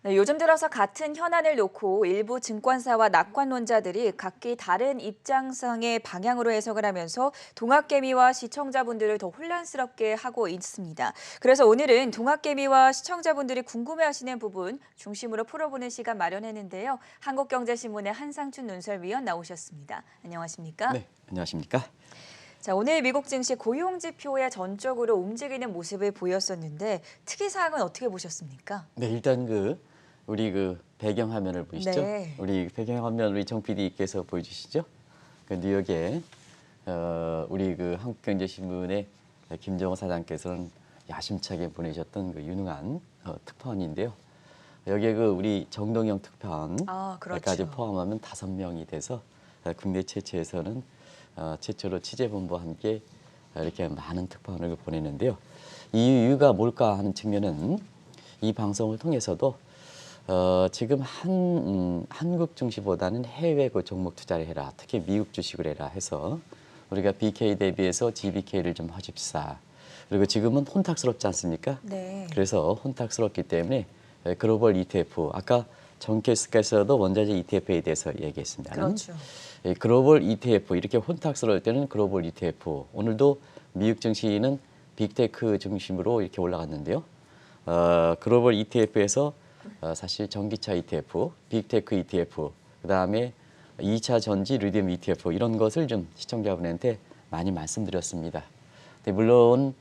네, 요즘 들어서 같은 현안을 놓고 일부 증권사와 낙관론자들이 각기 다른 입장상의 방향으로 해석을 하면서 동학개미와 시청자분들을 더 혼란스럽게 하고 있습니다. 그래서 오늘은 동학개미와 시청자분들이 궁금해하시는 부분 중심으로 풀어보는 시간 마련했는데요. 한국경제신문의 한상춘 논설위원 나오셨습니다. 안녕하십니까? 네, 안녕하십니까? 자, 오늘 미국 증시 고용 지표에 전적으로 움직이는 모습을 보였었는데 특이사항은 어떻게 보셨습니까? 네, 일단 우리 배경 화면을 보이시죠? 네. 우리 배경 화면 우리 정 PD께서 보여주시죠? 뉴욕에 우리 한국경제신문의 김정호 사장께서는 야심차게 보내셨던 유능한 특파원인데요. 여기에 우리 정동영 아, 특파원까지 그렇죠. 포함하면 5명이 돼서 국내 최초에서는 최초로 취재본부와 함께 이렇게 많은 특파원을 보내는데요. 이 이유가 뭘까 하는 측면은 이 방송을 통해서도 지금 한국 증시보다는 해외 종목 투자를 해라. 특히 미국 주식을 해라 해서 우리가 BK 대비해서 GBK를 좀 하십사. 그리고 지금은 혼탁스럽지 않습니까? 네. 그래서 혼탁스럽기 때문에 글로벌 ETF, 아까 정 캐스트께서도 원자재 ETF에 대해서 얘기했습니다는 그렇죠. 글로벌 ETF, 이렇게 혼탁스러울 때는 글로벌 ETF. 오늘도 미국 증시는 빅테크 중심으로 이렇게 올라갔는데요. 글로벌 ETF에서 사실 전기차 ETF, 빅테크 ETF, 그다음에 2차 전지 리튬 ETF 이런 것을 좀 시청자분한테 많이 말씀드렸습니다. 근데 물론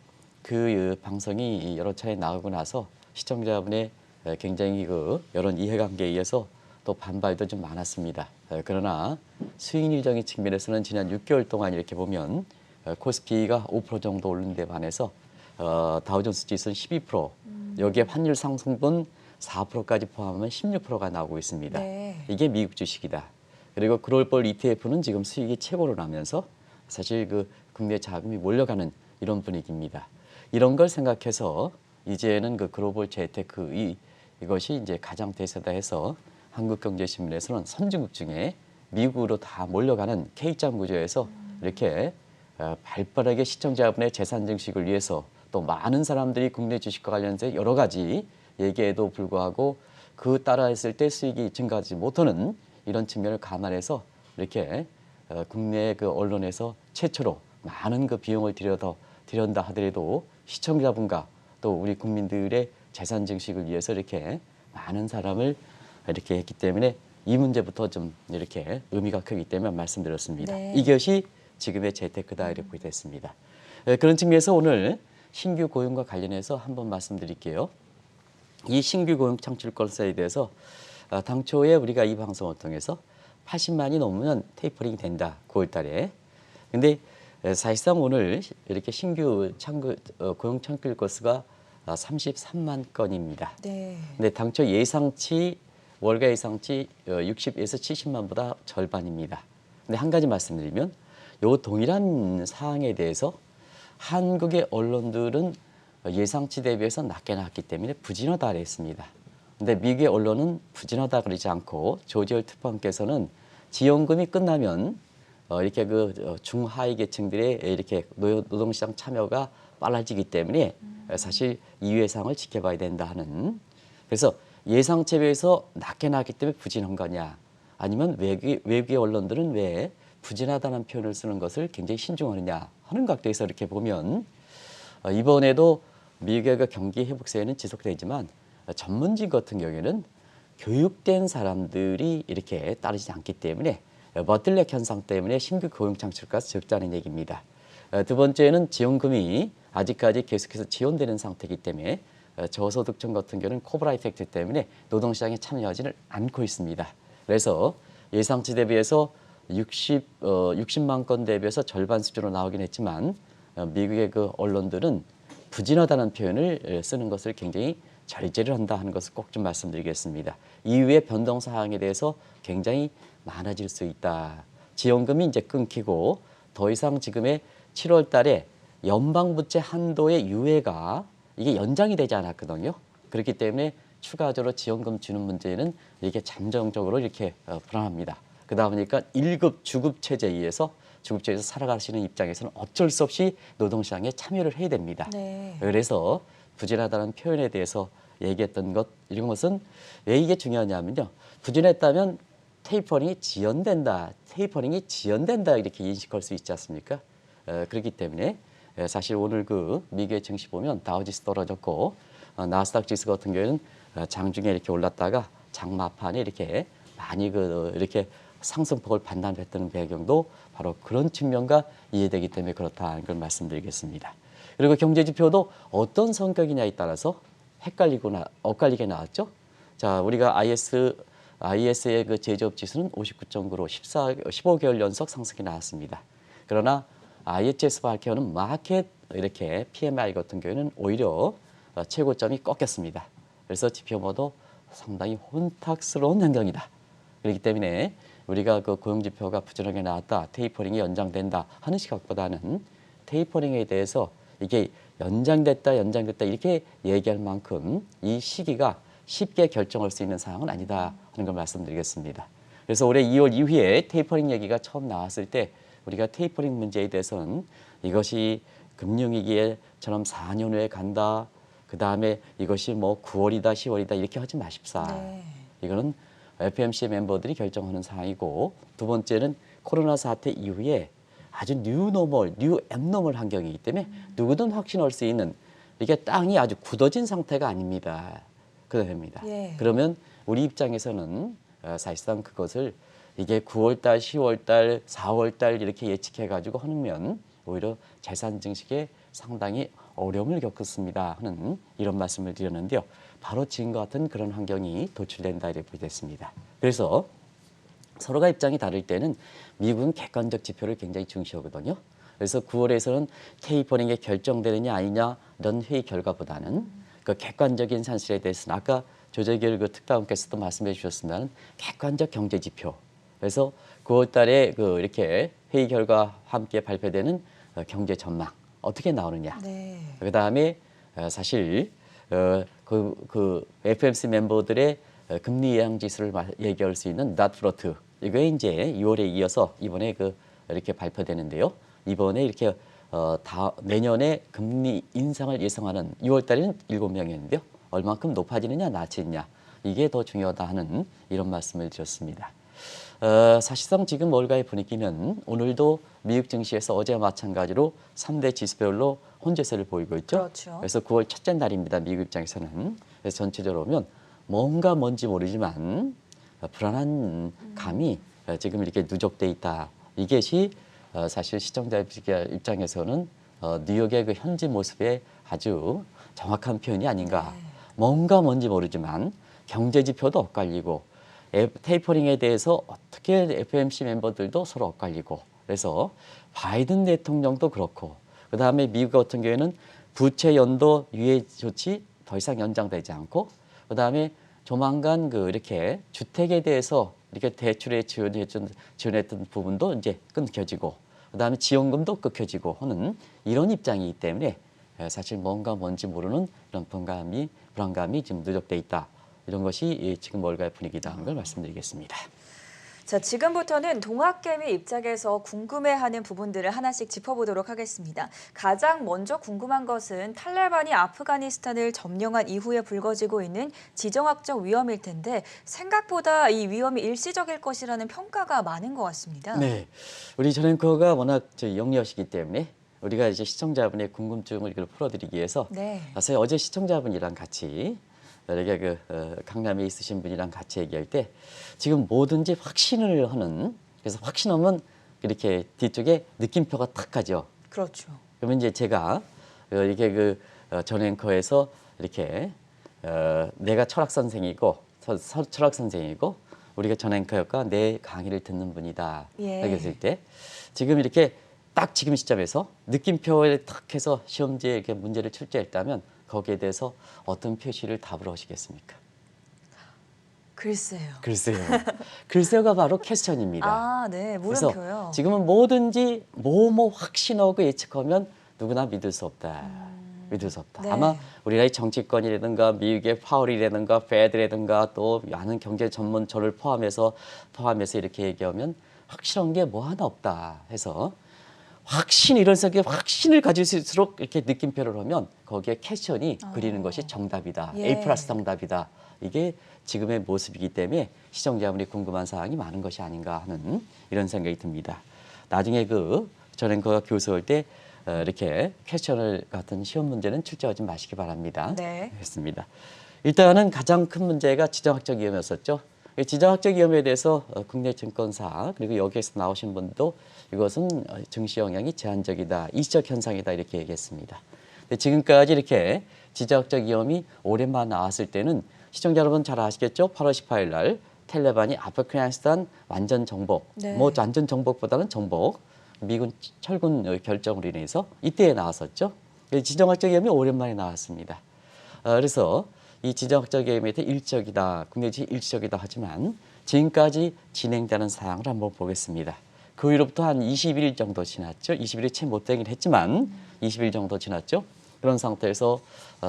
방송이 여러 차례 나오고 나서 시청자분의 굉장히 여러 이해관계에 의해서 또 반발도 좀 많았습니다. 그러나 수익 일정의 측면에서는 지난 6개월 동안 이렇게 보면 코스피가 5% 정도 오른 데 반해서 다우존스 지수는 12%, 여기에 환율 상승분 4%까지 포함하면 16%가 나오고 있습니다. 네. 이게 미국 주식이다. 그리고 글로벌 ETF는 지금 수익이 최고로 나면서 사실 국내 자금이 몰려가는 이런 분위기입니다. 이런 걸 생각해서 이제는 글로벌 재테크 이것이 이제 가장 대세다 해서 한국경제신문에서는 선진국 중에 미국으로 다 몰려가는 K자 구조에서 이렇게 발빠르게 시청자분의 재산 증식을 위해서 또 많은 사람들이 국내 주식과 관련해서 여러 가지 얘기에도 불구하고 따라 했을 때 수익이 증가하지 못하는 이런 측면을 감안해서 이렇게 국내 언론에서 최초로 많은 비용을 들였다 하더라도 시청자분과 또 우리 국민들의 재산 증식을 위해서 이렇게 많은 사람을 이렇게 했기 때문에 이 문제부터 좀 이렇게 의미가 크기 때문에 말씀드렸습니다. 네. 이것이 지금의 재테크다 이렇게 됐습니다. 그런 측면에서 오늘 신규 고용과 관련해서 한번 말씀드릴게요. 이 신규 고용 창출 건설에 대해서 당초에 우리가 이 방송을 통해서 80만이 넘으면 테이퍼링이 된다. 9월 달에. 근데 사실상 오늘 이렇게 신규 고용 창출 건수가 33만 건입니다. 네. 근데 당초 월가 예상치 60에서 70만보다 절반입니다. 근데 한 가지 말씀드리면 요 동일한 사항에 대해서 한국의 언론들은 예상치 대비해서 낮게 나왔기 때문에 부진하다 그랬습니다. 근데 미국의 언론은 부진하다 그러지 않고 조지열 특파원께서는 지원금이 끝나면 이렇게 중하위 계층들의 이렇게 노동시장 참여가 빨라지기 때문에 사실 이 예상을 지켜봐야 된다 하는, 그래서 예상치에 비해서 낮게 나왔기 때문에 부진한 거냐, 아니면 외국의 언론들은 왜 부진하다는 표현을 쓰는 것을 굉장히 신중하느냐 하는 각도에서 이렇게 보면 이번에도 미국의 경기 회복세는 지속되지만 전문직 같은 경우에는 교육된 사람들이 이렇게 따르지 않기 때문에 머틀렉 현상 때문에 신규 고용 창출가가 적다는 얘기입니다. 두 번째는 지원금이 아직까지 계속해서 지원되는 상태이기 때문에 저소득층 같은 경우는 코브라 이펙트 때문에 노동시장에 참여하지는 않고 있습니다. 그래서 예상치 대비해서 60만 건 대비해서 절반 수준으로 나오긴 했지만 미국의 언론들은 부진하다는 표현을 쓰는 것을 굉장히 절제를 한다 하는 것을 꼭 좀 말씀드리겠습니다. 이후에 변동 사항에 대해서 굉장히 많아질 수 있다. 지원금이 이제 끊기고 더 이상 지금의 7월 달에 연방부채 한도의 유예가 이게 연장이 되지 않았거든요. 그렇기 때문에 추가적으로 지원금 주는 문제는 이렇게 잠정적으로 이렇게 불안합니다. 그러다 보니까 1급 주급 체제에 의해서 주급체에서 살아가시는 입장에서는 어쩔 수 없이 노동시장에 참여를 해야 됩니다. 네. 그래서 부진하다는 표현에 대해서 얘기했던 것 이런 것은 왜 이게 중요하냐면요. 부진했다면 테이퍼링이 지연된다. 테이퍼링이 지연된다 이렇게 인식할 수 있지 않습니까? 그렇기 때문에 사실 오늘 그 미국의 증시 보면 다우지수 떨어졌고 나스닥 지수 같은 경우에는 장중에 이렇게 올랐다가 장마판에 이렇게 많이 이렇게 상승폭을 반납했다는 배경도 바로 그런 측면과 이해되기 때문에 그렇다는 걸 말씀드리겠습니다. 그리고 경제 지표도 어떤 성격이냐에 따라서 엇갈리게 나왔죠. 자, 우리가 IS의 그 제조업 지수는 59.9로 15개월 연속 상승이 나왔습니다. 그러나 IHS 밝혀오는 마켓 이렇게 PMI 같은 경우에는 오히려 최고점이 꺾였습니다. 그래서 지표 모두 상당히 혼탁스러운 현상이다. 그렇기 때문에 우리가 그 고용지표가 부진하게 나왔다, 테이퍼링이 연장된다 하는 시각보다는 테이퍼링에 대해서 이게 연장됐다 이렇게 얘기할 만큼 이 시기가 쉽게 결정할 수 있는 상황은 아니다 하는 걸 말씀드리겠습니다. 그래서 올해 2월 이후에 테이퍼링 얘기가 처음 나왔을 때 우리가 테이퍼링 문제에 대해서는 이것이 금융위기에처럼 4년 후에 간다. 그 다음에 이것이 뭐 9월이다, 10월이다 이렇게 하지 마십사. 네. 이거는 FMC 멤버들이 결정하는 사항이고 두 번째는 코로나 사태 이후에 아주 뉴 앱노멀 환경이기 때문에 누구든 확신할 수 있는 이게 땅이 아주 굳어진 상태가 아닙니다. 그럽니다. 예. 그러면 우리 입장에서는 사실상 그것을 이게 9월 달, 10월 달, 4월 달 이렇게 예측해 가지고 하면 오히려 재산 증식에 상당히 어려움을 겪었습니다 하는 이런 말씀을 드렸는데요. 바로 지금과 같은 그런 환경이 도출된다 이렇게 됐습니다. 그래서 서로가 입장이 다를 때는 미국은 객관적 지표를 굉장히 중시하거든요. 그래서 9월에서는 테이퍼링이 결정되느냐 아니냐 이런 회의 결과보다는 그 객관적인 산실에 대해서는 아까 조재결 그 특파원께서도 말씀해 주셨습니다만 객관적 경제 지표. 그래서 9월 달에 그 이렇게 회의 결과 함께 발표되는 경제 전망 어떻게 나오느냐. 네. 그 다음에 사실 그 FMC 멤버들의 금리 예상 지수를 얘기할 수 있는 낫프로트 이게 이제 2월에 이어서 이번에 이렇게 발표되는데요. 이번에 이렇게 내년에 금리 인상을 예상하는 2월 달에는 7명이었는데요. 얼만큼 높아지느냐 낮아지느냐 이게 더 중요하다 하는 이런 말씀을 드렸습니다. 사실상 지금 월가의 분위기는 오늘도 미국 증시에서 어제와 마찬가지로 3대 지수별로 혼재세를 보이고 있죠. 그렇죠. 그래서 9월 첫째 날입니다. 미국 입장에서는. 그래서 전체적으로 보면 뭔지 모르지만 불안한 감이 지금 이렇게 누적돼 있다. 이것이 사실 시청자 입장에서는 뉴욕의 그 현지 모습의 아주 정확한 표현이 아닌가. 네. 뭔지 모르지만 경제 지표도 엇갈리고 테이퍼링에 대해서 어떻게 FMC 멤버들도 서로 엇갈리고 그래서 바이든 대통령도 그렇고 그다음에 미국 같은 경우에는 부채 연도 유예 조치 더 이상 연장되지 않고 그다음에 조만간 이렇게 주택에 대해서 이렇게 대출에 지원했던 부분도 이제 끊겨지고 그다음에 지원금도 끊겨지고 하는 이런 입장이기 때문에 사실 뭔지 모르는 이런 불안감이 지금 누적돼 있다. 이런 것이 지금 월가의 분위기다는 걸 말씀드리겠습니다. 자, 지금부터는 동학개미 입장에서 궁금해하는 부분들을 하나씩 짚어보도록 하겠습니다. 가장 먼저 궁금한 것은 탈레반이 아프가니스탄을 점령한 이후에 불거지고 있는 지정학적 위험일 텐데 생각보다 이 위험이 일시적일 것이라는 평가가 많은 것 같습니다. 네, 우리 전 앵커가 워낙 영리하시기 때문에 우리가 이제 시청자분의 궁금증을 풀어드리기 위해서 네. 사실 어제 시청자분이랑 같이 이렇게 강남에 있으신 분이랑 같이 얘기할 때 지금 뭐든지 확신을 하는 그래서 확신하면 이렇게 뒤쪽에 느낌표가 탁 가죠. 그렇죠. 그러면 이제 제가 이렇게 전 앵커에서 이렇게 내가 철학 선생이고 우리가 전 앵커가 내 강의를 듣는 분이다. 예. 이렇게 했을 때 지금 이렇게 딱 지금 시점에서 느낌표에 탁 해서 시험지에 이렇게 문제를 출제했다면 거기에 대해서 어떤 표시를 답으로 하시겠습니까? 글쎄요. 글쎄요가 바로 퀘스천입니다. 아, 네. 물음표요. 그래서 지금은 뭐든지 확신하고 예측하면 누구나 믿을 수 없다. 네. 아마 우리나라의 정치권이라든가 미국의 파월이라든가 페드라든가 또 많은 경제 전문가를 포함해서 이렇게 얘기하면 확실한 게 뭐 하나 없다 해서 확신 이런 생각에 확신을 가질수록 이렇게 느낌표를 하면 거기에 캐션이 그리는 것이 정답이다. 예. A 플러스 정답이다. 이게 지금의 모습이기 때문에 시청자분이 궁금한 사항이 많은 것이 아닌가 하는 이런 생각이 듭니다. 나중에 저는 교수할 때 이렇게 퀘스천을 같은 시험 문제는 출제하지 마시기 바랍니다. 네. 했습니다. 일단은 가장 큰 문제가 지정학적 위험이었었죠. 이 지정학적 위험에 대해서 국내 증권사 그리고 여기에서 나오신 분도 이것은 증시 영향이 제한적이다, 일시적 현상이다 이렇게 얘기했습니다. 근데 지금까지 이렇게 지정학적 위험이 오랜만에 나왔을 때는 시청자 여러분 잘 아시겠죠? 8월 18일 날 텔레반이 아프가니스탄 완전 정복, 네. 뭐 완전 정복보다는 정복, 미군 철군 결정으로 인해서 이때에 나왔었죠. 지정학적 위험이 오랜만에 나왔습니다. 그래서 이 지정학적 위험에 대해 일적이다, 국내지 일적이다 하지만 지금까지 진행되는 사항을 한번 보겠습니다. 그 후로부터 한 20일 정도 지났죠. 20일이 채 못 되긴 했지만 20일 정도 지났죠. 그런 상태에서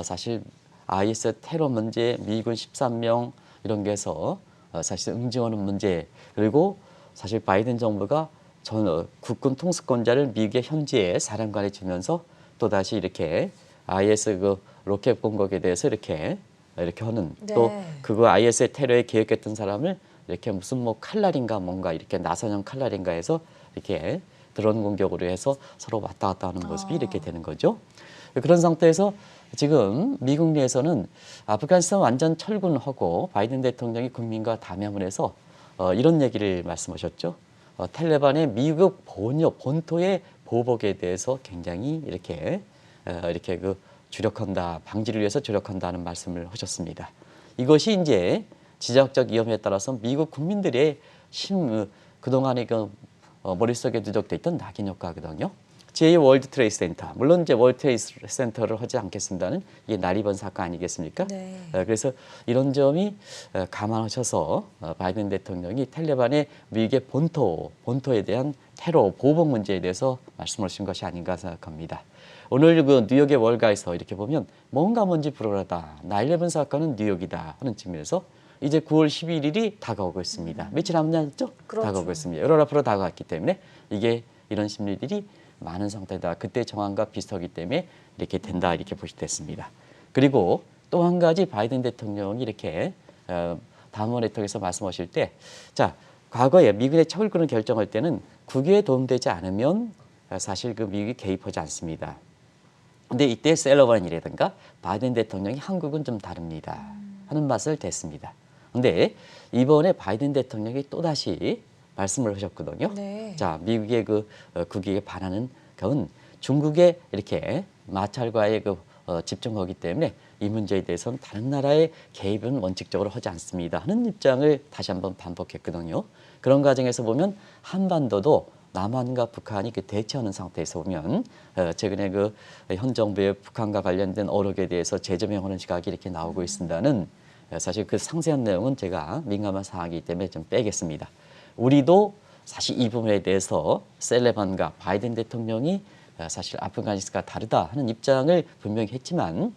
사실 IS 테러 문제, 미군 13명 이런 게 해서 사실 응징하는 문제, 그리고 사실 바이든 정부가 전 국군 통수권자를 미국의 현지에 사령관에 주면서 또다시 이렇게 IS 로켓 공격에 대해서 이렇게 하는, 네. 또 그거 IS의 테러에 기획했던 사람을 이렇게 무슨 뭐 칼날인가 뭔가 이렇게 나선형 칼날인가 해서 이렇게 드론 공격으로 해서 서로 왔다 갔다 하는 모습이 이렇게 되는 거죠. 그런 상태에서 지금 미국 내에서는 아프가니스탄 완전 철군하고 바이든 대통령이 국민과 담화문을 해서 이런 얘기를 말씀하셨죠. 텔레반의 미국 본토의 보복에 대해서 굉장히 이렇게 주력한다, 방지를 위해서 주력한다는 말씀을 하셨습니다. 이것이 이제 지정학적 위험에 따라서 미국 국민들의 그동안에 머릿속에 누적돼 있던 낙인 효과거든요. 제2 월드 트레이드 센터, 물론 이제 월드 트레이드 센터를 하지 않겠습니다는 이게 나리번 사건 아니겠습니까? 네. 그래서 이런 점이 감안하셔서 바이든 대통령이 텔레반의 미국의 본토에 대한 테러 보복 문제에 대해서 말씀하신 것이 아닌가 생각합니다. 오늘 뉴욕의 월가에서 이렇게 보면 뭔지 불안하다, 9/11 사건은 뉴욕이다 하는 측면에서 이제 9월 11일이 다가오고 있습니다. 며칠 남았죠? 그렇죠. 다가오고 있습니다. 열흘 앞으로 다가왔기 때문에 이런 심리들이 많은 상태다. 그때 정황과 비슷하기 때문에 이렇게 된다, 이렇게 보시됐습니다. 그리고 또 한 가지 바이든 대통령이 이렇게 담화를 통해서 말씀하실 때, 자, 과거에 미국의 철군을 결정할 때는 국외에 도움되지 않으면 사실 미국이 개입하지 않습니다. 근데 이때 셀러반이라든가 바이든 대통령이 한국은 좀 다릅니다 하는 말을 댔습니다. 근데 이번에 바이든 대통령이 또다시 말씀을 하셨거든요. 네. 자, 미국의 국익에 반하는 건 중국에 이렇게 마찰과의 집중하기 때문에 이 문제에 대해서는 다른 나라의 개입은 원칙적으로 하지 않습니다 하는 입장을 다시 한번 반복했거든요. 그런 과정에서 보면 한반도도 남한과 북한이 대치하는 상태에서 보면 최근에 현 정부의 북한과 관련된 어록에 대해서 재조명하는 시각이 이렇게 나오고 있습니다는 사실 상세한 내용은 제가 민감한 사항이기 때문에 좀 빼겠습니다. 우리도 사실 이 부분에 대해서 셀레반과 바이든 대통령이 사실 아프가니스탄과 다르다 하는 입장을 분명히 했지만,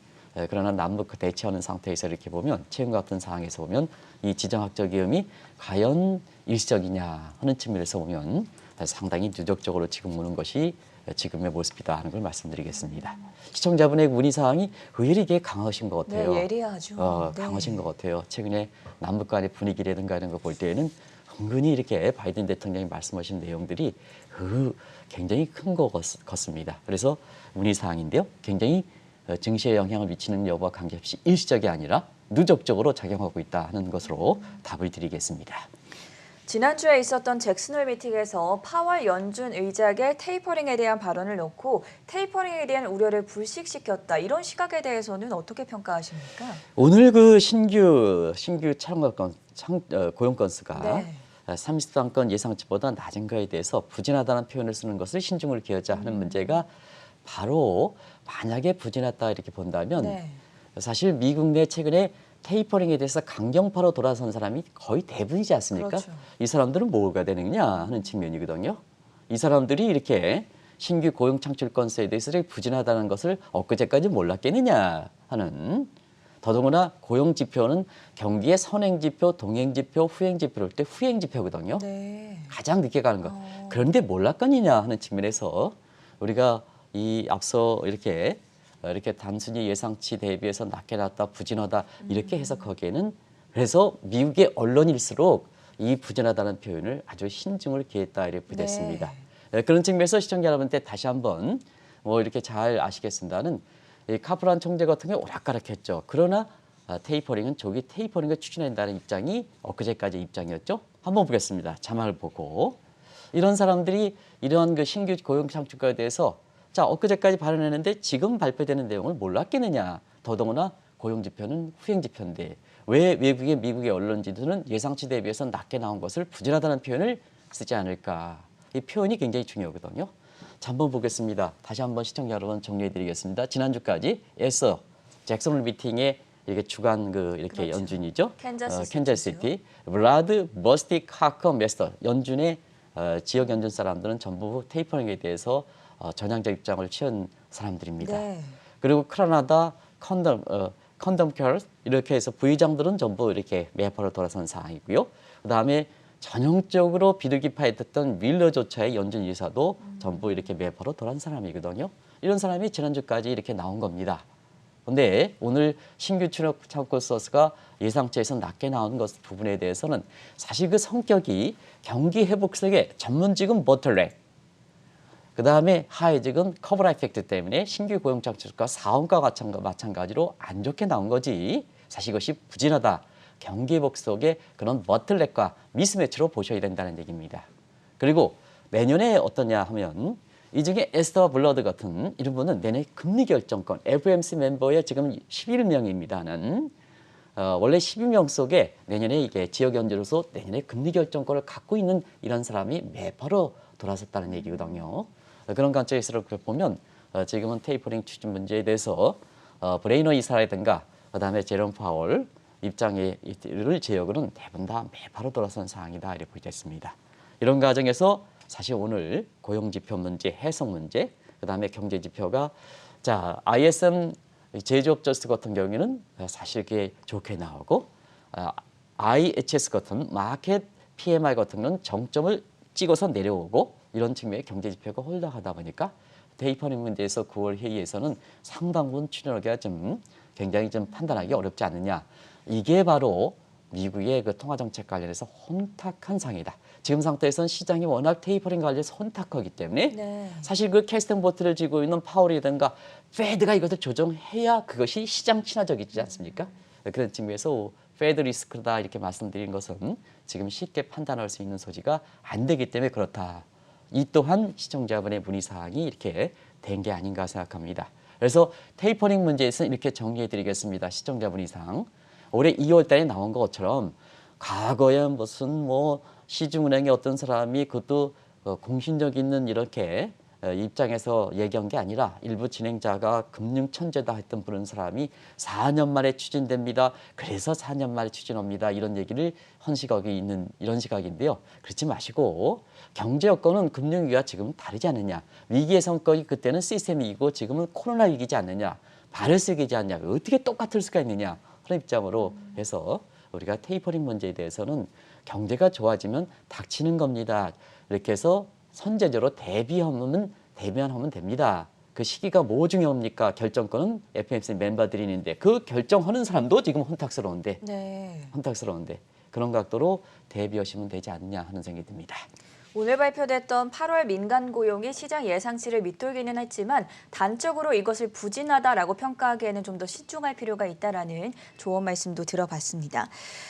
그러나 남북 대치하는 상태에서 이렇게 보면 최근 같은 상황에서 보면 이 지정학적 위험이 과연 일시적이냐 하는 측면에서 보면 상당히 누적적으로 지금 오는 것이 지금의 모습이다 하는 걸 말씀드리겠습니다. 시청자분의 문의 사항이 의외로 이게 강하신 것 같아요. 네, 예리하죠. 네. 강하신 것 같아요. 최근에 남북 간의 분위기라든가 이런 거 볼 때에는 은근히 이렇게 바이든 대통령이 말씀하신 내용들이 굉장히 큰 것 같습니다. 그래서 문의 사항인데요. 굉장히 증시에 영향을 미치는 여부와 관계없이 일시적이 아니라 누적적으로 작용하고 있다 하는 것으로 답을 드리겠습니다. 지난주에 있었던 잭슨홀 미팅에서 파월 연준 의장의 테이퍼링에 대한 발언을 놓고 테이퍼링에 대한 우려를 불식시켰다. 이런 시각에 대해서는 어떻게 평가하십니까? 오늘 신규 고용 건수가 네. 33건 예상치보다 낮은 거에 대해서 부진하다는 표현을 쓰는 것을 신중을 기하자 하는 문제가 바로 만약에 부진했다 이렇게 본다면 네. 사실 미국 내 최근에 테이퍼링에 대해서 강경파로 돌아선 사람이 거의 대부분이지 않습니까? 그렇죠. 이 사람들은 뭐가 되느냐 하는 측면이거든요. 이 사람들이 이렇게 신규 고용 창출 건수에 대해서 부진하다는 것을 엊그제까지 몰랐겠느냐 하는, 더더구나 고용 지표는 경기의 선행 지표, 동행 지표, 후행 지표를 때 후행 지표거든요. 네. 가장 늦게 가는 것. 그런데 몰랐거니냐 하는 측면에서 우리가 이 앞서 이렇게 단순히 예상치 대비해서 낮게 나왔다, 부진하다 이렇게 해석하기에는 그래서 미국의 언론일수록 이 부진하다는 표현을 아주 신중을 기했다 이렇게 보겠습니다. 그런 측면에서 시청자 여러분께 다시 한번 뭐 이렇게 잘 아시겠습니다는 이 카프란 총재 같은 경우 오락가락했죠. 그러나 테이퍼링은 조기 테이퍼링을 추진한다는 입장이 엊그제까지 입장이었죠. 한번 보겠습니다. 자막을 보고 이런 사람들이 이러한 그 신규 고용 창출과에 대해서 자 엊그제까지 발언했는데 지금 발표되는 내용을 몰랐겠느냐. 더더구나 고용 지표는 후행 지표인데 왜 미국의 언론지들은 예상치 대비해서 낮게 나온 것을 부진하다는 표현을 쓰지 않을까. 이 표현이 굉장히 중요하거든요. 자, 한번 보겠습니다. 다시 한번 시청자 여러분 정리해드리겠습니다. 지난주까지 애써 잭슨홀 미팅의 이렇게 주간 이렇게 그렇죠. 연준이죠. 캔자스시티. 브라드 버스틱 하커 메스터 연준의 지역 연준 사람들은 전부 테이퍼링에 대해서 전향적 입장을 취한 사람들입니다. 네. 그리고 캐나다 컨덤 케어 이렇게 해서 부의장들은 전부 이렇게 매파로 돌아선 상황이고요. 그다음에 전형적으로 비둘기파였던 윌러조차의 연준 이사도 전부 이렇게 매파로 돌아선 사람이거든요. 이런 사람이 지난주까지 이렇게 나온 겁니다. 그런데 오늘 신규 출력 창고 소스가 예상치에서 낮게 나온 것 부분에 대해서는 사실 그 성격이 경기 회복세의 전문직은 보틀렉, 그 다음에 하이직은 커버라 이펙트 때문에 신규 고용 창출과 사원과 마찬가지로 안 좋게 나온 거지. 사실 이것이 부진하다. 경기 회복 속의 그런 보틀렉과 미스매치로 보셔야 된다는 얘기입니다. 그리고 내년에 어떠냐 하면 이 중에 에스더 블러드 같은 이런 분은 내년 금리 결정권 FOMC 멤버의 지금 11명입니다는 원래 12명 속에 내년에 이게 지역 연주로서 내년에 금리 결정권을 갖고 있는 이런 사람이 매파로 돌아섰다는 얘기거든요. 그런 관점에서 보면 지금은 테이퍼링 추진 문제에 대해서 브레이너 이사라든가 그다음에 제롬 파월 입장을 제역으로는 대부분 다 매파로 돌아선 상황이다 이렇게 보겠습니다. 이런 과정에서 사실 오늘 고용지표 문제, 해석 문제, 그다음에 경제지표가 자 ISM 제조업 저스트 같은 경우에는 사실 그게 좋게 나오고 IHS 같은 마켓 PMI 같은 건 정점을 찍어서 내려오고 이런 측면의 경제지표가 홀락하다 보니까 테이퍼링 문제에서 9월 회의에서는 상당 부분 추진하기가 좀 굉장히 좀 판단하기 어렵지 않느냐. 이게 바로 미국의 그 통화정책 관련해서 혼탁한 상황이다. 지금 상태에서는 시장이 워낙 테이퍼링 관련해서 혼탁하기 때문에 사실 그 캐스팅 보트를 쥐고 있는 파월이든가 페드가 이것을 조정해야 그것이 시장 친화적이지 않습니까? 그런 측면에서 페드 리스크다 이렇게 말씀드린 것은 지금 쉽게 판단할 수 있는 소지가 안 되기 때문에 그렇다. 이 또한 시청자분의 문의사항이 이렇게 된 게 아닌가 생각합니다. 그래서 테이퍼링 문제에서 이렇게 정리해드리겠습니다. 시청자 문의사항. 올해 2월 달에 나온 것처럼 과거에 무슨 뭐 시중은행의 어떤 사람이 그것도 공신력 있는 이렇게 입장에서 얘기한 게 아니라 일부 진행자가 금융 천재다 했던 그런 사람이 4년 만에 추진됩니다. 그래서 4년 만에 추진합니다. 이런 얘기를 한 시각이 있는 이런 시각인데요. 그렇지 마시고 경제 여건은 금융위기가 지금 다르지 않느냐. 위기의 성격이 그때는 시스템 위기고 지금은 코로나 위기지 않느냐. 바이러스 위기지 않냐. 어떻게 똑같을 수가 있느냐. 그런 입장으로 해서 우리가 테이퍼링 문제에 대해서는 경제가 좋아지면 닥치는 겁니다. 이렇게 해서 선제적으로 대비하면 됩니다. 그 시기가 뭐 중요합니까? 결정권은 FOMC 멤버들이 있는데 그 결정하는 사람도 지금 혼탁스러운데 그런 각도로 대비하시면 되지 않느냐 하는 생각이 듭니다. 오늘 발표됐던 8월 민간 고용이 시장 예상치를 밑돌기는 했지만 단적으로 이것을 부진하다라고 평가하기에는 좀 더 신중할 필요가 있다라는 조언 말씀도 들어봤습니다.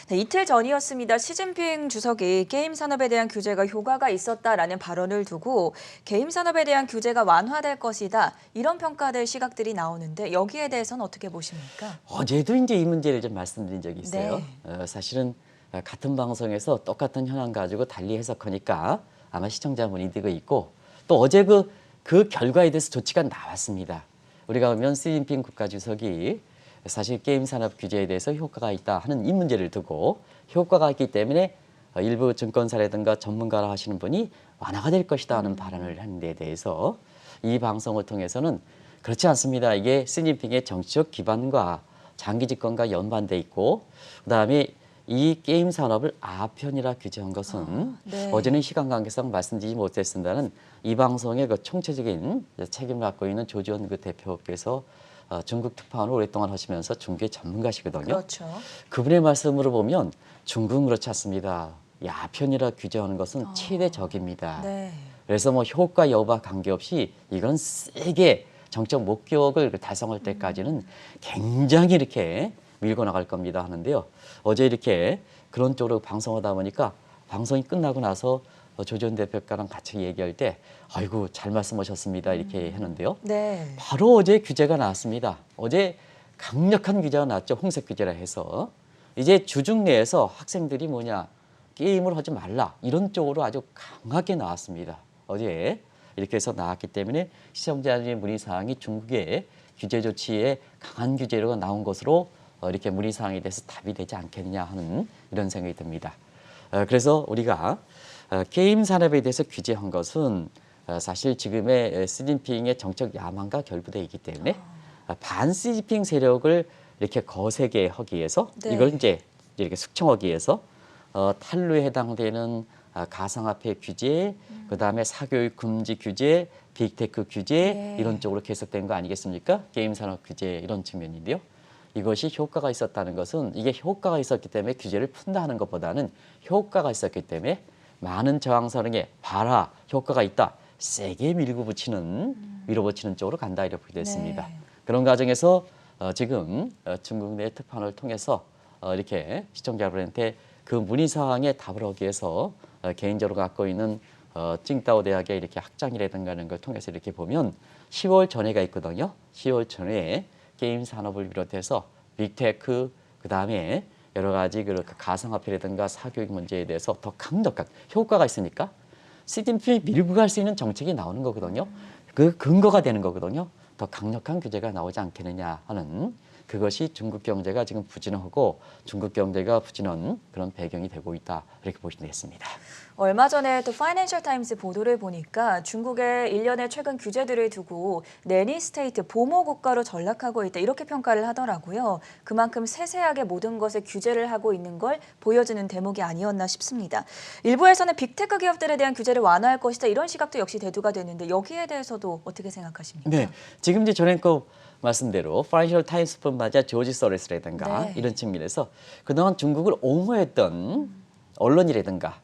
네, 이틀 전이었습니다. 시진핑 주석이 게임 산업에 대한 규제가 효과가 있었다라는 발언을 두고 게임 산업에 대한 규제가 완화될 것이다. 이런 평가될 시각들이 나오는데 여기에 대해서는 어떻게 보십니까? 어제도 이제 이 문제를 좀 말씀드린 적이 있어요. 사실은 같은 방송에서 똑같은 현황 가지고 달리 해석하니까 아마 시청자 문의도 있고 또 어제 그 결과에 대해서 조치가 나왔습니다. 우리가 보면 시진핑 국가주석이 사실 게임 산업 규제에 대해서 효과가 있다 하는 이 문제를 두고 효과가 있기 때문에 일부 증권사라든가 전문가라 하시는 분이 완화가 될 것이다 하는 발언을 한 데 대해서 이 방송을 통해서는 그렇지 않습니다. 이게 시진핑의 정치적 기반과 장기 집권과 연관돼 있고 그다음에 이 게임 산업을 아편이라 규제한 것은 네. 어제는 시간 관계상 말씀드리지 못했습니다는 이 방송의 그 총체적인 책임을 갖고 있는 조지원 그 대표께서 중국 특파원을 오랫동안 하시면서 중국의 전문가시거든요. 그렇죠. 그분의 말씀으로 보면 중국은 그렇지 않습니다. 이 아편이라 규제하는 것은 최대 적입니다. 네. 그래서 뭐 효과 여부와 관계없이 이건 세게 정책 목적을 달성할 때까지는 굉장히 이렇게 밀고 나갈 겁니다 하는데요. 어제 이렇게 그런 쪽으로 방송하다 보니까 방송이 끝나고 나서 조지원 대표과랑 같이 얘기할 때 아이고 잘 말씀하셨습니다 이렇게 했는데요. 네. 바로 어제 규제가 나왔습니다. 어제 강력한 규제가 나왔죠. 홍색 규제라 해서. 이제 주중 내에서 학생들이 뭐냐 게임을 하지 말라 이런 쪽으로 아주 강하게 나왔습니다. 어제 이렇게 해서 나왔기 때문에 시청자들의 문의사항이 중국의 규제 조치에 강한 규제로 나온 것으로 이렇게 문의사항에 대해서 답이 되지 않겠느냐 하는 이런 생각이 듭니다. 그래서 우리가 게임 산업에 대해서 규제한 것은 사실 지금의 시진핑의 정책 야망과 결부되어 있기 때문에 반 시진핑 세력을 이렇게 거세게 하기 위해서 네. 이걸 이제 이렇게 숙청하기 위해서 탈루에 해당되는 가상화폐 규제, 그다음에 사교육 금지 규제, 빅테크 규제 네. 이런 쪽으로 계속된 거 아니겠습니까? 게임 산업 규제 이런 측면인데요. 이것이 효과가 있었다는 것은 이게 효과가 있었기 때문에 규제를 푼다 하는 것보다는 효과가 있었기 때문에 많은 저항 선행에 봐라 효과가 있다 세게 밀어붙이는 쪽으로 간다 이렇게 됐습니다. 네. 그런 과정에서 지금 중국 내 특파원을 통해서 이렇게 시청자 여러분한테 그 문의 사항에 답을 하기 위해서 개인적으로 갖고 있는 칭다오 대학의 이렇게 학장이라든가 하는 걸 통해서 이렇게 보면 10월 전회가 있거든요. 10월 전에 게임 산업을 비롯해서 빅테크 그다음에 여러 가지 그 가상화폐라든가 사교육 문제에 대해서 더 강력한 효과가 있으니까 시진핑이 밀고 갈 수 있는 정책이 나오는 거거든요. 그 근거가 되는 거거든요. 더 강력한 규제가 나오지 않겠느냐 하는 그것이 중국 경제가 지금 부진하고 중국 경제가 부진한 그런 배경이 되고 있다 이렇게 보시면 되겠습니다. 얼마 전에 또 파이낸셜 타임스 보도를 보니까 중국의 일련의 최근 규제들을 두고 내니 스테이트 보모 국가로 전락하고 있다 이렇게 평가를 하더라고요. 그만큼 세세하게 모든 것에 규제를 하고 있는 걸 보여주는 대목이 아니었나 싶습니다. 일부에서는 빅테크 기업들에 대한 규제를 완화할 것이다 이런 시각도 역시 대두가 되는데 여기에 대해서도 어떻게 생각하십니까? 네, 지금 이제 전에 그 말씀대로 파이낸셜 타임스뿐만 아니라 조지 소레스라든가 네. 이런 측면에서 그동안 중국을 옹호했던 언론이라든가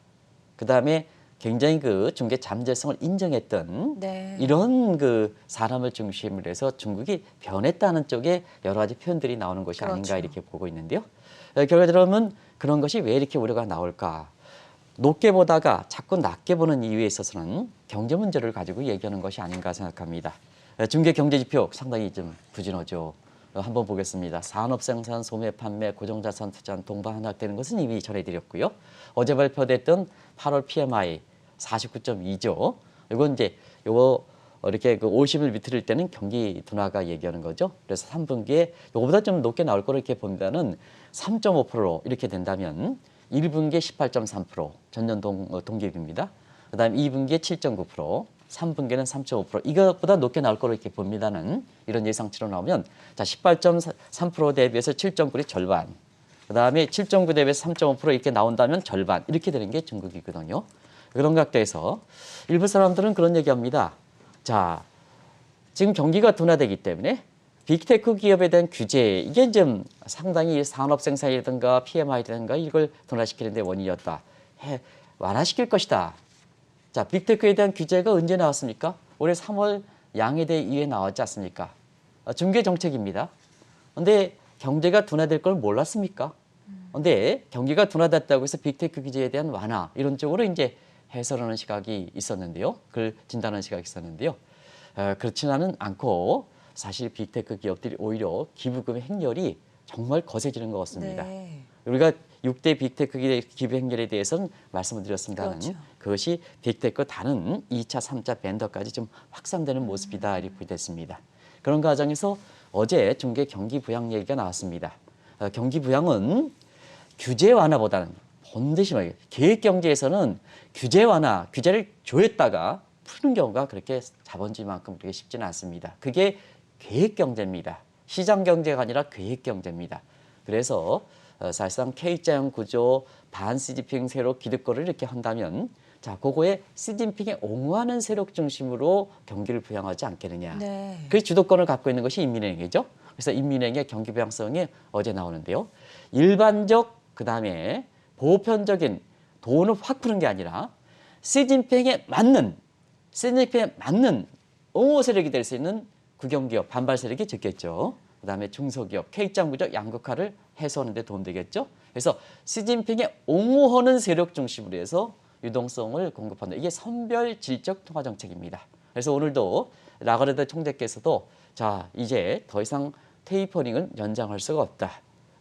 그다음에 굉장히 그 중국의 잠재성을 인정했던 네. 이런 그 사람을 중심으로 해서 중국이 변했다는 쪽에 여러 가지 표현들이 나오는 것이 아닌가 그렇죠. 이렇게 보고 있는데요. 결과적으로 그런 것이 왜 이렇게 우려가 나올까? 높게 보다가 자꾸 낮게 보는 이유에 있어서는 경제 문제를 가지고 얘기하는 것이 아닌가 생각합니다. 중국의 경제 지표 상당히 좀 부진하죠. 한번 보겠습니다. 산업 생산, 소매 판매, 고정자산 투자 동반하락되는 것은 이미 전해드렸고요. 어제 발표됐던 8월 PMI 49.2죠. 이건 이제 요거 이렇게 그 50을 비틀릴 때는 경기 둔화가 얘기하는 거죠. 그래서 3분기에 요거보다 좀 높게 나올 거로 이렇게 본다는 3.5% 이렇게 된다면 1분기에 18.3% 전년 동기입니다. 그다음 2분기에 7.9%, 3분기에는 3.5% 이것보다 높게 나올 거로 이렇게 봅니다는 이런 예상치로 나오면 자 18.3% 대비해서 7.9이 절반, 그다음에 7.9 대비해서 3.5% 이렇게 나온다면 절반 이렇게 되는 게 중국이거든요. 그런 각도에서 일부 사람들은 그런 얘기합니다. 자 지금 경기가 둔화되기 때문에 빅테크 기업에 대한 규제 이게 좀 상당히 산업 생산이라든가 PMI라든가 이걸 둔화시키는 데 원인이었다. 완화시킬 것이다. 자, 빅테크에 대한 규제가 언제 나왔습니까? 올해 3월 양해대 이후에 나왔지 않습니까? 중개 정책입니다. 그런데 경제가 둔화될 걸 몰랐습니까? 그런데 경기가 둔화됐다고 해서 빅테크 규제에 대한 완화 이런 쪽으로 이제 해설하는 시각이 있었는데요. 그걸 진단하는 시각이 있었는데요. 그렇지는 않고 사실 빅테크 기업들이 오히려 기부금 행렬이 정말 거세지는 것 같습니다. 네. 우리가 6대 빅테크 기부 행렬에 대해서는 말씀을 드렸습니다는 그렇죠. 그것이 빅테크 다른 2차, 3차 밴더까지 좀 확산되는 모습이다 이렇게 됐습니다. 그런 과정에서 어제 중국의 경기 부양 얘기가 나왔습니다. 경기 부양은 규제 완화보다는 반드시 말이에요. 계획 경제에서는 규제 완화, 규제를 조였다가 푸는 경우가 그렇게 자본주의만큼 그렇게 쉽지는 않습니다. 그게 계획 경제입니다. 시장 경제가 아니라 계획 경제입니다. 그래서 사실상 K자형 구조 반 시진핑 세력 기득권을 이렇게 한다면 자, 그거에 시진핑에 옹호하는 세력 중심으로 경기를 부양하지 않겠느냐. 네. 그 주도권을 갖고 있는 것이 인민은행이죠. 그래서 인민은행의 경기 부양성이 어제 나오는데요. 일반적 그다음에 보편적인 돈을 확 푸는 게 아니라 시진핑에 맞는 옹호 세력이 될 수 있는 국영기업 반발 세력이 적겠죠. 그다음에 중소기업 K자 구조 양극화를 해소하는 데 도움되겠죠. 그래서 시진핑에 옹호하는 세력 중심으로 해서 유동성을 공급한다. 이게 선별 질적 통화 정책입니다. 그래서 오늘도 라가르드 총재께서도 자, 이제 더 이상 테이퍼링은 연장할 수가 없다.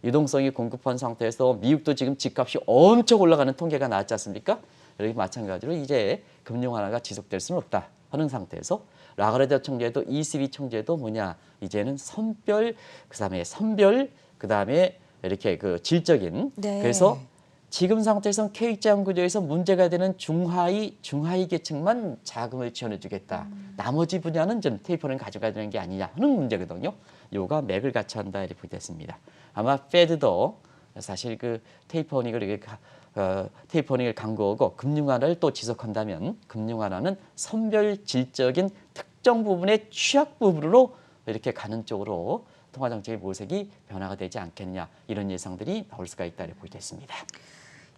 유동성이 공급한 상태에서 미국도 지금 집값이 엄청 올라가는 통계가 나왔지 않습니까? 여기 마찬가지로 이제 금융 완화가 지속될 수는 없다 하는 상태에서 라가르드 총재도 ECB 총재도 뭐냐 이제는 선별 그다음에 선별 그다음에 이렇게 그 질적인 네. 그래서 지금 상태에서는 K자형 구조에서 문제가 되는 중하위 계층만 자금을 지원해주겠다. 나머지 분야는 좀 테이퍼링 가져가야 되는 게 아니냐 하는 문제거든요. 요가 맥을 같이 한다 이렇게 보겠습니다. 아마 페드도 사실 그 테이퍼링을 테이퍼링을 강구하고 금융 완화를 또 지속한다면 금융 완화는 선별 질적인 특정 부분의 취약 부분으로 이렇게 가는 쪽으로 통화 정책의 모색이 변화가 되지 않겠냐 이런 예상들이 나올 수가 있다 이렇게 보겠습니다.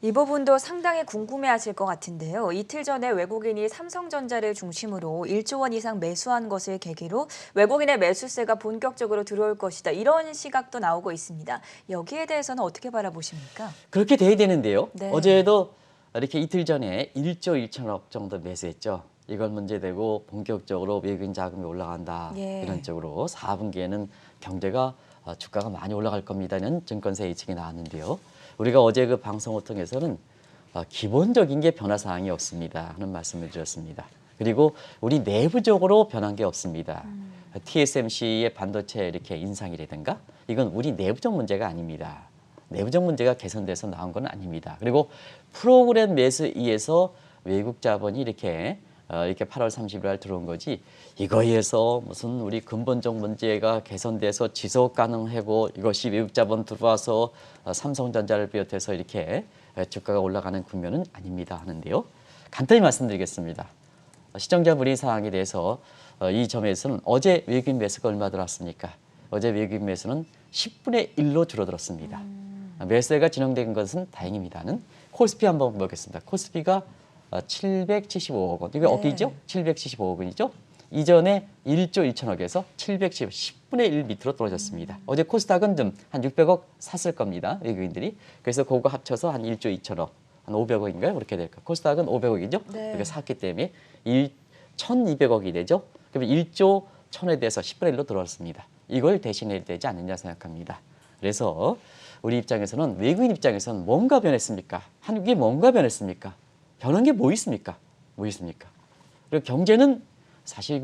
이 부분도 상당히 궁금해하실 것 같은데요. 이틀 전에 외국인이 삼성전자를 중심으로 1조 원 이상 매수한 것을 계기로 외국인의 매수세가 본격적으로 들어올 것이다. 이런 시각도 나오고 있습니다. 여기에 대해서는 어떻게 바라보십니까? 그렇게 돼야 되는데요. 네. 어제도 이렇게 이틀 전에 1조 1천억 정도 매수했죠. 이건 문제되고 본격적으로 외국인 자금이 올라간다. 예. 이런 쪽으로 4분기에는 경제가 주가가 많이 올라갈 겁니다는 증권사 예측이 나왔는데요. 우리가 어제 그 방송을 통해서는 기본적인 게 변화 사항이 없습니다 하는 말씀을 드렸습니다. 그리고 우리 내부적으로 변한 게 없습니다. TSMC의 반도체 이렇게 인상이라든가 이건 우리 내부적 문제가 아닙니다. 내부적 문제가 개선돼서 나온 건 아닙니다. 그리고 프로그램 매수에 의해서 외국 자본이 이렇게 8월 30일 날 들어온 거지 이거에서 무슨 우리 근본적 문제가 개선돼서 지속 가능하고 이것이 외국 자본 들어와서 삼성전자를 비롯해서 이렇게 주가가 올라가는 국면은 아닙니다 하는데요. 간단히 말씀드리겠습니다. 시청자 문의 사항에 대해서 이 점에서는 어제 외국인 매수가 얼마 들어왔습니까? 어제 외국인 매수는 10분의 1로 줄어들었습니다. 매수가 진행된 것은 다행입니다는 코스피 한번 보겠습니다. 코스피가 775억 원. 이게 어디죠? 775억 원이죠. 이전에 1조 1천억에서 10분의 1 밑으로 떨어졌습니다. 어제 코스닥은 좀 한 600억 샀을 겁니다. 외국인들이. 그래서 그거 합쳐서 한 1조 2천억, 한 500억인가요? 그렇게 될까? 코스닥은 500억이죠. 네. 그렇게 샀기 때문에 1,200억이 되죠. 그러면 1조 1천에 대해서 10분의 1로 들어왔습니다. 이걸 대신해야 되지 않느냐 생각합니다. 그래서 우리 입장에서는 외국인 입장에서는 뭔가 변했습니까? 한국이 뭔가 변했습니까? 변한 게 뭐 있습니까? 뭐 있습니까? 그리고 경제는 사실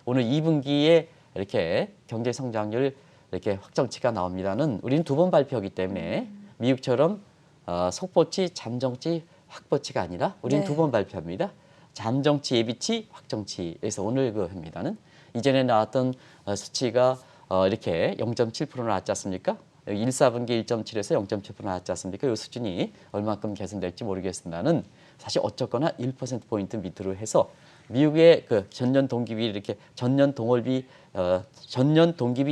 오늘 2분기에 이렇게 경제 성장률 이렇게 확정치가 나옵니다는 우리는 2번 발표하기 때문에 미국처럼 속보치, 잠정치, 확보치가 아니라 우리는 네. 2번 발표합니다. 잠정치, 예비치, 확정치에서 오늘 합니다는 이전에 나왔던 수치가 이렇게 0.7% 나왔지 않습니까? 1, 4분기 1.7에서 0.7% 나왔지 않습니까? 이 수준이 얼마큼 개선될지 모르겠습니다는 사실 어쨌거나 1%포인트 밑으로 해서 미국의 그 전년 동기비 이렇게 전년 동기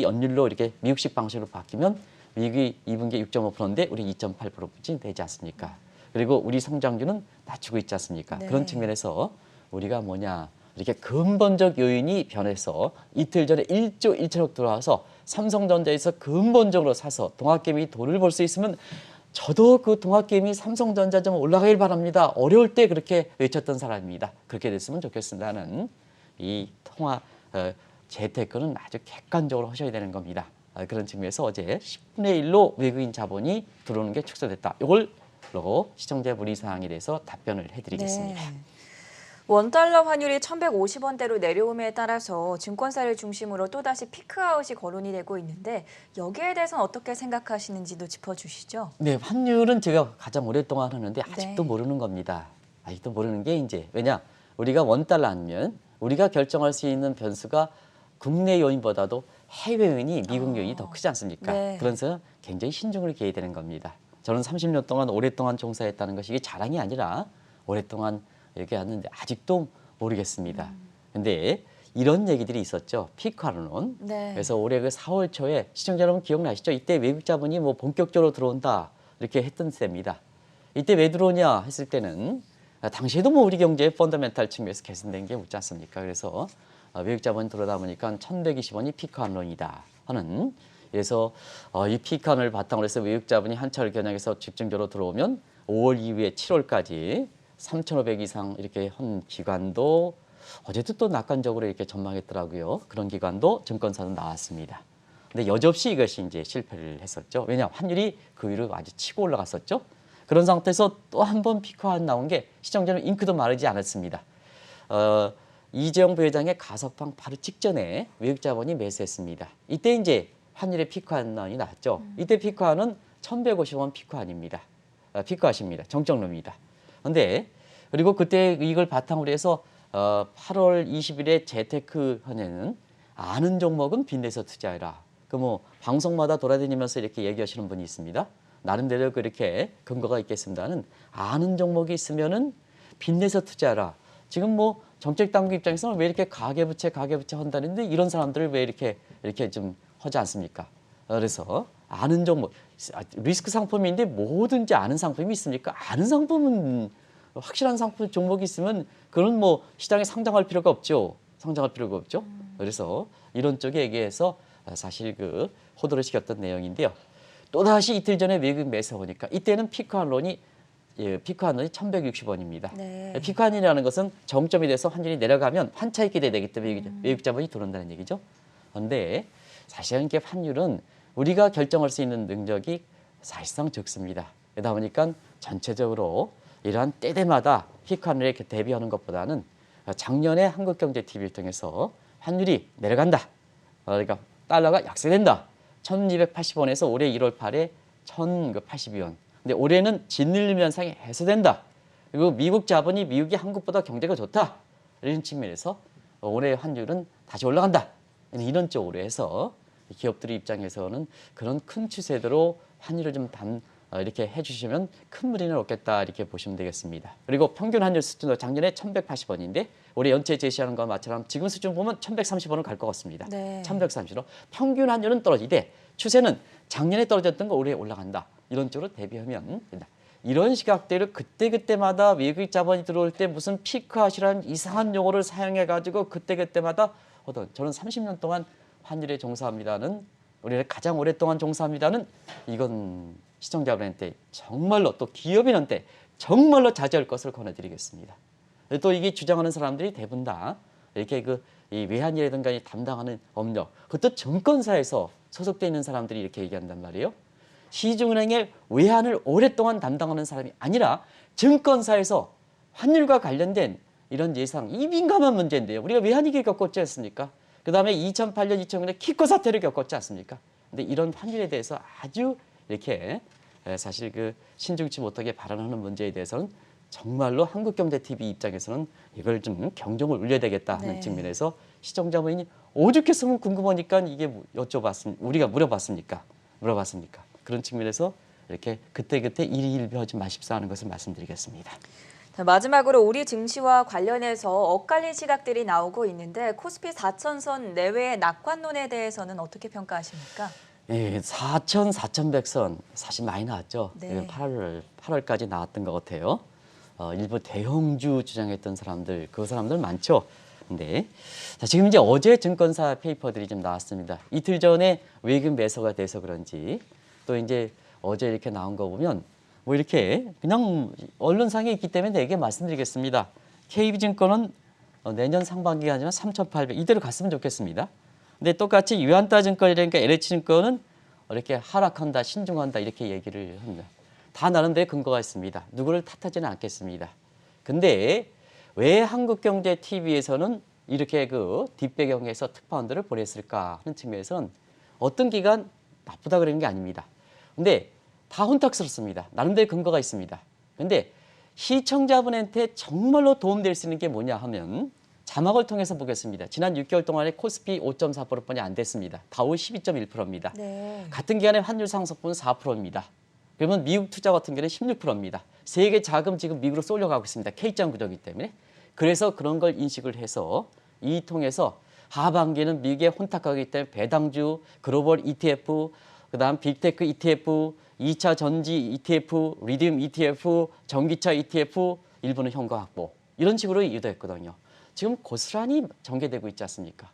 연율로 이렇게 미국식 방식으로 바뀌면 미국이 2분기 6.5%인데 우리 2.8%쯤 되지 않습니까? 그리고 우리 성장률은 낮추고 있지 않습니까? 네. 그런 측면에서 우리가 이렇게 근본적 요인이 변해서 이틀 전에 1조 1천억 들어와서 삼성전자에서 근본적으로 사서 동학개미 돈을 벌 수 있으면 저도 그 동학개미 삼성전자 좀 올라가길 바랍니다. 어려울 때 그렇게 외쳤던 사람입니다. 그렇게 됐으면 좋겠습니다는 이 통화 재테크는 아주 객관적으로 하셔야 되는 겁니다. 그런 측면에서 어제 10분의 1로 외국인 자본이 들어오는 게 축소됐다. 이걸 시청자 문의 사항에 대해서 답변을 해드리겠습니다. 네. 원달러 환율이 1,150원대로 내려옴에 따라서 증권사를 중심으로 또다시 피크아웃이 거론이 되고 있는데 여기에 대해서는 어떻게 생각하시는지도 짚어주시죠. 네, 환율은 제가 가장 오랫동안 하는데 아직도 네. 모르는 겁니다. 아직도 모르는 게 왜냐? 우리가 원달러 아니면 우리가 결정할 수 있는 변수가 국내 요인보다도 해외은이 미국 요인이 더 크지 않습니까? 네. 그래서 굉장히 신중을 기해야 되는 겁니다. 저는 30년 동안 오랫동안 종사했다는 것이 이게 자랑이 아니라 오랫동안 이렇게 왔는데 아직도 모르겠습니다. 근데 이런 얘기들이 있었죠. 피크하론. 네. 그래서 올해 그 4월 초에 시청자 여러분 기억나시죠? 이때 외국 자본이 뭐 본격적으로 들어온다 이렇게 했던 때입니다. 이때 왜 들어오냐 했을 때는 당시에도 뭐 우리 경제의 펀더멘탈 측면에서 개선된 게 없지 않습니까? 그래서 외국 자본이 들어오다 보니까 1,120원이 피크하론이다 하는 그래서 이 피크하론을 바탕으로 해서 외국 자본이 한 차를 겨냥해서 집중적으로 들어오면 5월 이후에 7월까지 3,500 이상 이렇게 한 기관도 어제도 또 낙관적으로 이렇게 전망했더라고요. 그런 기관도 증권사도 나왔습니다. 근데 여지없이 이것이 이제 실패를 했었죠. 왜냐 환율이 그 위로 아주 치고 올라갔었죠. 그런 상태에서 또 한 번 피크한 나온 게 시청자는 잉크도 마르지 않았습니다. 이재용 부회장의 가석방 바로 직전에 외국 자본이 매수했습니다. 이때 이제 환율의 피크한이 나왔죠. 이때 피크한은 1,150원 피크한입니다. 피크하십니다. 정적루입니다. 그런데 그리고 그때 이걸 바탕으로 해서 8월 20일에 재테크헌에는 아는 종목은 빚내서 투자해라. 그 뭐 방송마다 돌아다니면서 이렇게 얘기하시는 분이 있습니다. 나름대로 그렇게 근거가 있겠습니다는 아는 종목이 있으면은 빚내서 투자하라. 지금 뭐 정책 당국 입장에서는 왜 이렇게 가계부채 한다는데 이런 사람들을 왜 이렇게 좀 하지 않습니까? 그래서 아는 종목 리스크 상품인데 뭐든지 아는 상품이 있습니까? 아는 상품은 확실한 상품 종목이 있으면 그런 뭐 시장에 상장할 필요가 없죠. 그래서 이런 쪽에 얘기해서 사실 그 호도를 시켰던 내용인데요. 또다시 이틀 전에 외국 매수 보니까 이때는 피크한론이 1,160원입니다. 네. 피크한이라는 것은 정점이 돼서 환율이 내려가면 환차익 기대되기 때문에 외국 자본이 들어온다는 얘기죠. 그런데 사실은 이게 환율은 우리가 결정할 수 있는 능력이 사실상 적습니다. 그러다 보니까 전체적으로 이러한 때때마다 피크한율에 대비하는 것보다는 작년에 한국경제TV를 통해서 환율이 내려간다. 그러니까 달러가 약세된다. 1,280원에서 올해 1월 8에 1,082원. 근데 올해는 짓눌림 현상이 해소된다. 그리고 미국 자본이 미국이 한국보다 경제가 좋다. 이런 측면에서 올해 환율은 다시 올라간다. 이런 쪽으로 해서 기업들 입장에서는 그런 큰 추세대로 환율을 좀 이렇게 해주시면 큰 무리는 없겠다 이렇게 보시면 되겠습니다. 그리고 평균 환율 수준도 작년에 1,180원인데 올해 연체 제시하는 것과 마찬가지로 지금 수준 보면 1,130원은 갈 것 같습니다. 네. 1,130원. 평균 환율은 떨어지되 추세는 작년에 떨어졌던 거 올해 올라간다. 이런 쪽으로 대비하면 된다. 이런 시각대로 그때그때마다 외국 자본이 들어올 때 무슨 피크아시라는 이상한 용어를 사용해가지고 그때그때마다 저는 30년 동안 환율에 종사합니다는 우리가 가장 오랫동안 종사합니다는 이건 시청자분한테 정말로 또 기업인한테 정말로 자제할 것을 권해드리겠습니다. 또 이게 주장하는 사람들이 대부분 다 이렇게 이 외환이라든가 담당하는 업력, 그것도 증권사에서 소속돼 있는 사람들이 이렇게 얘기한단 말이에요. 시중은행의 외환을 오랫동안 담당하는 사람이 아니라 증권사에서 환율과 관련된 이런 예상, 이 민감한 문제인데요. 우리가 외환위기 겪었지 않습니까? 그 다음에 2008년, 2009년에 키코 사태를 겪었지 않습니까? 근데 이런 환율에 대해서 아주 이렇게 사실 신중치 못하게 발언하는 문제에 대해서는 정말로 한국경제TV 입장에서는 이걸 좀 경종을 울려야 되겠다 하는 네. 측면에서 시청자분이 오죽했으면 궁금하니까 이게 우리가 물어봤습니까? 그런 측면에서 이렇게 그때그때 일희일비하지 마십사 하는 것을 말씀드리겠습니다. 자, 마지막으로 우리 증시와 관련해서 엇갈린 시각들이 나오고 있는데 코스피 4천선 내외의 낙관론에 대해서는 어떻게 평가하십니까? 예, 4천, 4,100선 사실 많이 나왔죠. 네. 8월까지 나왔던 것 같아요. 일부 대형주 주장했던 사람들, 그 사람들 많죠. 근데 지금 이제 어제 증권사 페이퍼들이 좀 나왔습니다. 이틀 전에 외국 매수가 돼서 그런지 또 이제 어제 이렇게 나온 거 보면 뭐 이렇게 그냥 언론상에 있기 때문에 되게 말씀드리겠습니다. KB증권은 내년 상반기가 아니면 3,800 이대로 갔으면 좋겠습니다. 근데 똑같이 유한따증권이라니까 LH증권은 이렇게 하락한다, 신중한다 이렇게 얘기를 합니다. 다 나름대로 근거가 있습니다. 누구를 탓하지는 않겠습니다. 근데 왜 한국경제TV에서는 이렇게 뒷배경에서 특파원들을 보냈을까 하는 측면에서는 어떤 기간 나쁘다 그러는 게 아닙니다. 근데 다 혼탁스럽습니다. 나름대로 근거가 있습니다. 근데 시청자분한테 정말로 도움될 수 있는 게 뭐냐 하면 자막을 통해서 보겠습니다. 지난 6개월 동안에 코스피 5.4%뿐이 안 됐습니다. 다우 12.1%입니다. 네. 같은 기간에 환율 상승분은 4%입니다. 그러면 미국 투자 같은 경우는 16%입니다. 세계 자금 지금 미국으로 쏠려가고 있습니다. K장 구조이기 때문에. 그래서 그런 걸 인식을 해서 이 통해서 하반기는 미국의 혼탁하기 때문에 배당주, 글로벌 ETF, 그다음 빅테크 ETF, 2차 전지 ETF, 리튬 ETF, 전기차 ETF, 일부는 현가 확보 이런 식으로 유도했거든요. 지금 고스란히 전개되고 있지 않습니까?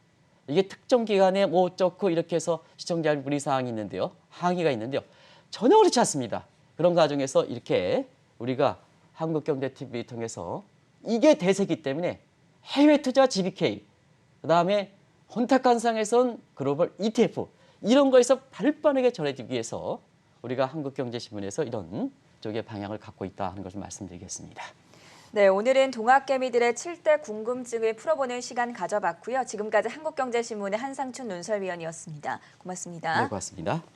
이게 특정 기간에 뭐 어쩌고 이렇게 해서 시청자 문의사항이 있는데요. 항의가 있는데요. 전혀 그렇지 않습니다. 그런 과정에서 이렇게 우리가 한국경제TV 통해서 이게 대세기 때문에 해외 투자 GBK, 그다음에 혼탁한 상에선 글로벌 ETF 이런 거에서 발빠르게 전해지기 위해서 우리가 한국경제신문에서 이런 쪽의 방향을 갖고 있다 하는 것을 말씀드리겠습니다. 네, 오늘은 동학개미들의 7대 궁금증을 풀어보는 시간 가져봤고요. 지금까지 한국경제신문의 한상춘 논설위원이었습니다. 고맙습니다. 네, 고맙습니다.